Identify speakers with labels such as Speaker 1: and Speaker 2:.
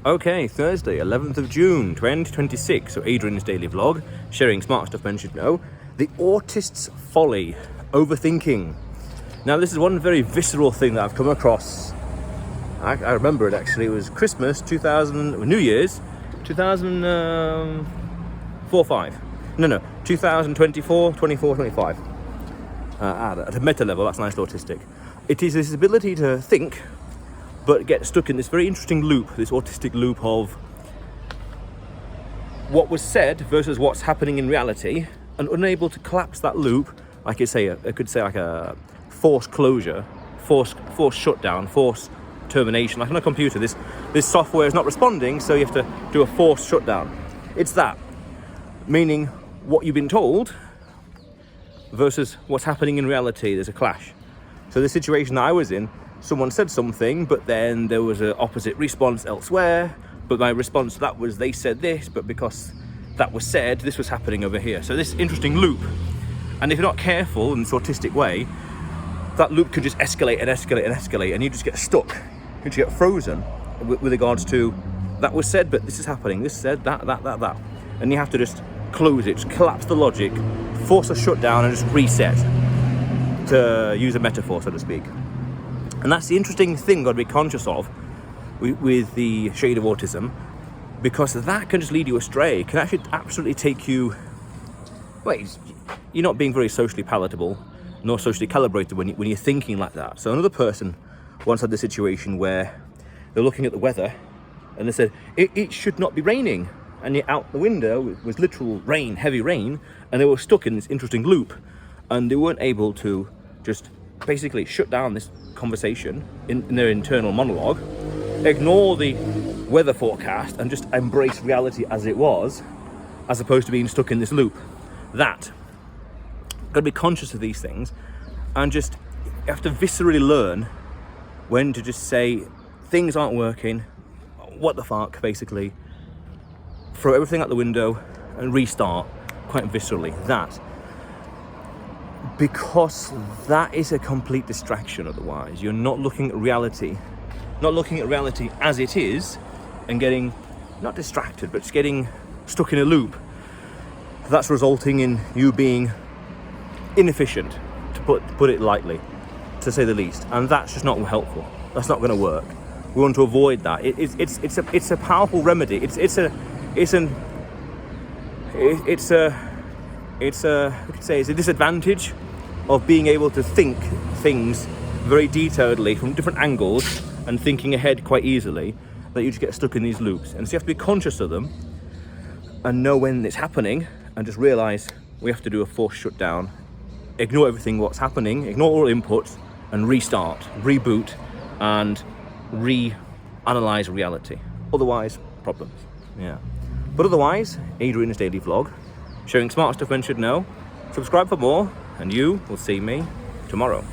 Speaker 1: Okay, Thursday, 11th of June, 2026. So Adrian's daily vlog, sharing smart stuff men should know. The Autist's Folly, Overthinking. Now this is one very visceral thing that I've come across. I remember it actually. It was Christmas, New Year's, 2024, 25. At a meta level, that's nice autistic. It is this ability to think, but get stuck in this very interesting loop, this autistic loop of what was said versus what's happening in reality, and unable to collapse that loop, like I could say like a forced closure, forced shutdown, forced termination. Like on a computer, this software is not responding, so you have to do a forced shutdown. It's that, meaning what you've been told versus what's happening in reality. There's a clash. So the situation I was in, someone said something, but then there was an opposite response elsewhere. But my response to that was they said this, but because that was said, this was happening over here. So this interesting loop. And if you're not careful in this autistic way, that loop could just escalate and escalate and escalate, and you just get stuck. You just get frozen with regards to that was said, but this is happening. This said that. And you have to just close it, just collapse the logic, force a shutdown, and just reset, to use a metaphor, so to speak. And that's the interesting thing you've got to be conscious of with the shade of autism, because that can just lead you astray. It can actually absolutely take you, you're not being very socially palatable, nor socially calibrated when you're thinking like that. So another person once had the situation where they're looking at the weather and they said, it should not be raining. And yet out the window was literal rain, heavy rain, and they were stuck in this interesting loop, and they weren't able to just basically shut down this conversation in their internal monologue, ignore the weather forecast, and just embrace reality as it was, as opposed to being stuck in this loop. Got to be conscious of these things, and just you have to viscerally learn when to just say things aren't working, what the fuck, basically, throw everything out the window and restart quite viscerally. Because that is a complete distraction. Otherwise you're not looking at reality as it is, and getting not distracted, but just getting stuck in a loop. That's resulting in you being inefficient, to put it lightly, to say the least, and that's just not helpful. That's not going to work. We want to avoid that. It's a powerful remedy. It's a disadvantage of being able to think things very detailedly from different angles and thinking ahead quite easily, that you just get stuck in these loops. And so you have to be conscious of them and know when it's happening, and just realize we have to do a forced shutdown, ignore everything what's happening, ignore all inputs, and restart, reboot, and reanalyze reality. Otherwise, problems. Yeah. But otherwise, Adrian's daily vlog, sharing smart stuff men should know. Subscribe for more, and you will see me tomorrow.